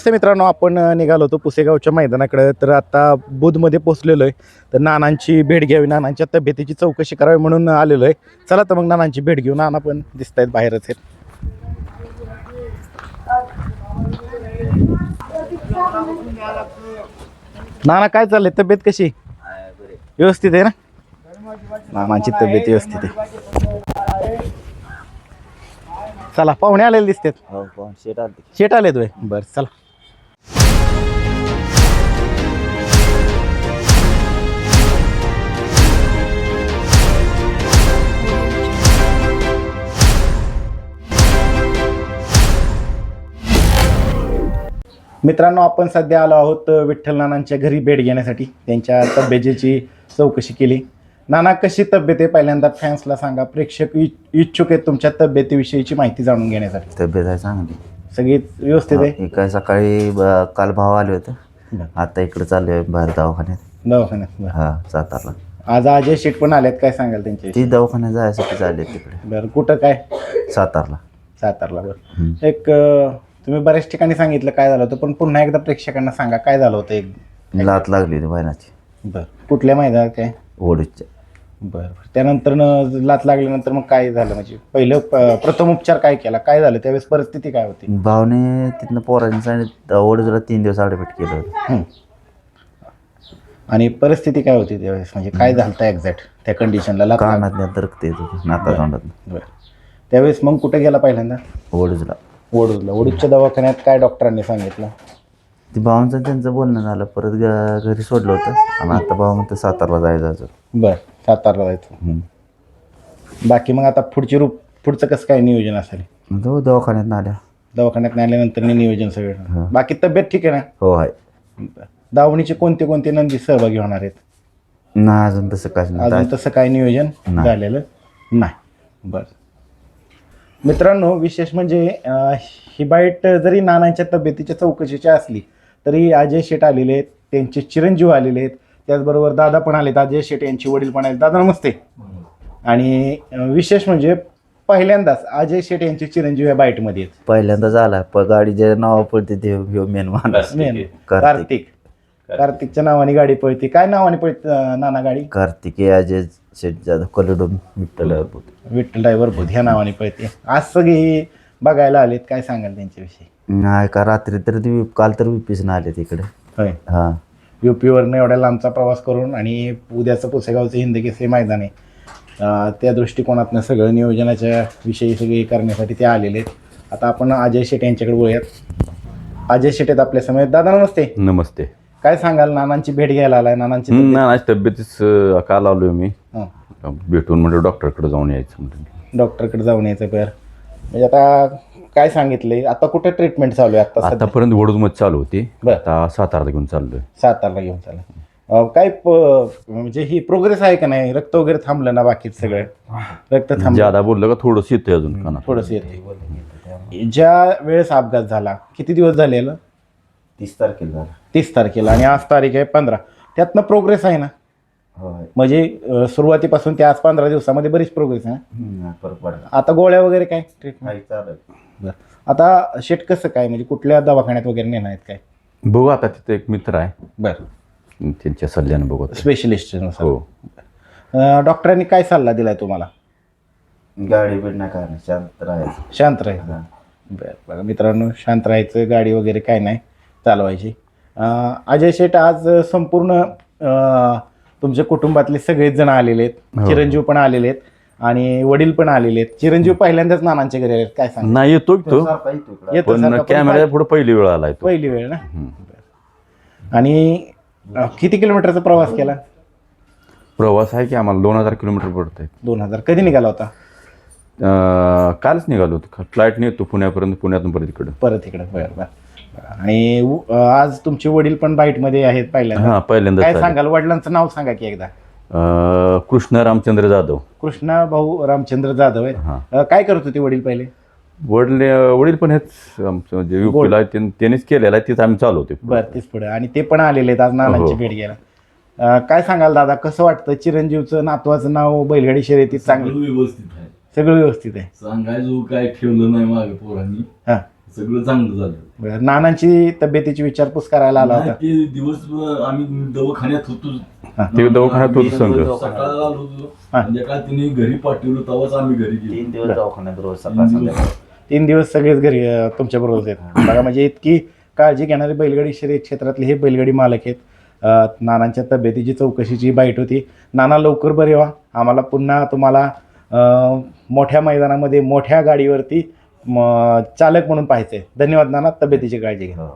नमस्ते मित्रांनो, आपण निघालो होतो पुसेगावच्या मैदानाकडे. तर आता बुधमध्ये पोहोचलेलो आहे. तर नानांची भेट घ्यावी, नानांच्या तब्येतीची चौकशी करावी म्हणून आलेलो आहे. चला तर मग नानांची भेट घेऊ. नाना पण दिसत आहेत बाहेरच आहेत. नाना काय चाललंय, तब्येत कशी? व्यवस्थित आहे ना? नानांची तब्येत व्यवस्थित आहे. चला, पाहुणे आलेले दिसतात. शेट आले तुम्ही? बरं चला. मित्रांनो, आपण सध्या आलो आहोत विठ्ठल नानांच्या घरी भेट घेण्यासाठी. त्यांच्या तब्येतीची चौकशी केली. नाना, कशी तब्येत आहे पहिल्यांदा फॅन्सला सांगा. प्रेक्षक इच्छुक आहेत तुमच्या तब्येतीविषयीची माहिती जाणून घेण्यासाठी. तब्येत आहे चांगली, सगळी व्यवस्थित आहे? काय सकाळी काल भाव आले होते, आता इकडे चालले आहे बाहेर दवाखान्यात. हा, सातारला. आज अजय शेट पण आलेत, काय सांगाल त्यांचे? ती दवाखान्यात जायसाठी चालले तिकडे. बरं, कुठं काय? सातारला. बरं. एक तुम्ही बऱ्याच ठिकाणी सांगितलं काय झालं होतं, पण पुन्हा एकदा प्रेक्षकांना सांगा काय झालं होतं. एक लात लागली होती बैलाची. बरं, कुठल्या मैदानात काय? ओढूच्या. बरं. त्यानंतर लात लागल्यानंतर मग काय झालं, म्हणजे पहिलं प्रथम उपचार काय केला, काय झालं त्यावेळेस, परिस्थिती काय होती? भावने तिथनं पोरांनी सांगितलं ओढूला 3 दिवस ॲडमिट केलं होतं. आणि परिस्थिती काय होती त्यावेळेस, म्हणजे काय झालं एक्झॅक्ट त्या कंडिशनला? कानात रक्त येत होतं, नाका तोंडात. बरं. त्यावेळेस मग कुठे गेला पहिल्यांदा? ओढूच्या दवाखान्यात काय डॉक्टरांनी सांगितलं? ती भावांचं त्यांचं बोलणं झालं, परत घरी सोडलं होतं. आणि आता भाऊ म्हणतं सातारला जायचं. बरं, सातारला जायचं. बाकी मग आता पुढचं कसं काय नियोजन असेल? दवाखान्यात आल्यानंतर नियोजन सगळं. बाकी तब्येत ठीक आहे ना? हो आहे. दावणीचे कोणते नंदी सहभागी होणार आहेत? नाही, अजून तसं काय नियोजन झालेलं नाही. बरं. मित्रांनो, विशेष म्हणजे ही बाईट जरी नानांच्या तब्येतीच्या चौकशीची असली तरी अजय शेट आलेले आहेत, त्यांचे चिरंजीव आलेले आहेत, त्याचबरोबर दादा पण आलेत. अजय शेट यांचे वडील पण आहेत. दादा नमस्ते. आणि विशेष म्हणजे पहिल्यांदाच अजय शेट यांचे चिरंजीव या बाईटमध्ये आहेत. पहिल्यांदा झाला, गाडी जे नाव पडते ते मेन माणूस कार्तिकच्या नावाने गाडी पळते. काय नावाने पळते नाना गाडी? कार्तिक अजय शेट जाधव कलडून विठ्ठल ड्रायव्हर बुध ह्या नावाने पळते. आज सगळे बघायला आलेत, काय सांगाल त्यांच्याविषयी? नाही का, रात्री तर काल तर UPSनं आले तिकडे. होय. हां, UPवरनं एवढ्या लांबचा प्रवास करून, आणि उद्याचं पुसेगावचं हिंदकेसरी मैदान आहे, त्या दृष्टिकोनातनं सगळं नियोजनाच्या विषयी सगळे करण्यासाठी ते आलेले आहेत. आता आपण अजय शेट यांच्याकडे बोलूयात. अजय शेट आहेत आपल्या समोर. दादा नमस्ते. नमस्ते. काय सांगाल, नानांची भेट घ्यायला आलाय? नानांची तब्येतीच काल आलोय मी भेटून, म्हणजे डॉक्टरकडे जाऊन यायचं. डॉक्टरकडे जाऊन यायचं. बरं, म्हणजे आता काय सांगितलंय, आता कुठे ट्रीटमेंट चालू आहे? आतापर्यंत वडूजमध्ये चालू होती, आता सातारला घेऊन चाललोय. सातारला घेऊन चालू. काय म्हणजे ही प्रोग्रेस आहे का नाही? रक्त वगैरे थांबलं ना? बाकी सगळं रक्त थांबलं? ज्यादा बोललं का थोडंसं येतंय अजून कानात? थोडंसं येते. ज्या वेळेस अपघात झाला, किती दिवस झालेलं? 30 तारखेला. आणि आज तारीख आहे 15. त्यातनं प्रोग्रेस आहे ना? म्हणजे सुरुवातीपासून ते आज 15 दिवसामध्ये बरीच प्रोग्रेस आहे ना? आता गोळ्या वगैरे काय ट्रीटमेंट? बरं. आता शेट कसं काय, म्हणजे कुठल्या दवाखान्यात वगैरे नेणार आहेत काय? बघू, आता तिथे एक मित्र आहे. बरं. त्यांच्या सल्ल्यानं बघू. स्पेशलिस्ट. हो. डॉक्टरांनी काय सल्ला दिलाय तुम्हाला? गाडी भेट नाही, शांत राहायचं. बरं बरं मित्रांनो, शांत राहायचं, गाडी वगैरे काय नाही चालवायची. अजय शेट, आज संपूर्ण तुमच्या कुटुंबातले सगळेच जण आलेले आहेत. चिरंजीव पण आलेले आहेत आणि वडील पण आलेले आहेत. चिरंजीव पहिल्यांदाच नानांच्या घरी आलेत, काय सांग? नाही, येतो पण कॅमेरा पुढे पहिली वेळ आलाय. पहिली वेळ ना? आणि किती किलोमीटरचा प्रवास केला? प्रवास आहे की आम्हाला 2000 किलोमीटर पडतंय. 2000. कधी निघाला होता? कालच निघालो होतो. फ्लाईटने येतो पुण्यापर्यंत, पुण्यातून परत इकडे. बरं. आणि आज तुमचे वडील पण बाईटमध्ये आहेत पहिल्यांदा. काय सांगाल, वडिलांचं नाव सांगा की एकदा? कृष्ण रामचंद्र जाधव. कृष्णा भाऊ रामचंद्र जाधव आहेत. काय करत होते वडील पहिले? वडील पण हेच आमचं जे UPला त्यांनीच केलेलं आहे, तेच आम्ही चालवते. बरं, तेच पुढे. आणि ते पण आलेले आहेत आज नानांची भेट घ्यायला. काय सांगाल दादा, कसं वाटतं? चिरंजीवचं नातवाचं नाव बैलगाडी शर्यतीत चांगलं? व्यवस्थित आहे, सगळं व्यवस्थित आहे. सांगायचं काय ठेवलं नाही मागे पोरांनी. सगळं चांगलं झालं. बरं. नानांची तब्येतीची विचारपूस करायला आला नाही, होता. ते दिवस आम्ही दवाखान्यात होतो. ते दवाखान्यात होतो संघ. सकाळला आलो होतो, संध्याकाळ तिने घरी पाठवलं, तेव्हाच आम्ही घरी गेलो. 3 दिवस दवाखान्यात रोज सकाळ संध्याकाळ. 3 दिवस सगळेच घरी तुमच्या बरोबर आहेत बघा. म्हणजे इतकी काळजी घेणारे बैलगाडी शर्यत क्षेत्रातले हे बैलगाडी मालक आहेत. नानांच्या तब्येतीची चौकशीची बाईट होती. नाना लवकर बरे व्हा. आम्हाला पुन्हा तुम्हाला मोठ्या मैदानामध्ये मोठ्या गाडीवरती चालक म्हणून पाहायचं आहे. धन्यवाद नाना. तब्येतीची काळजी घ्या.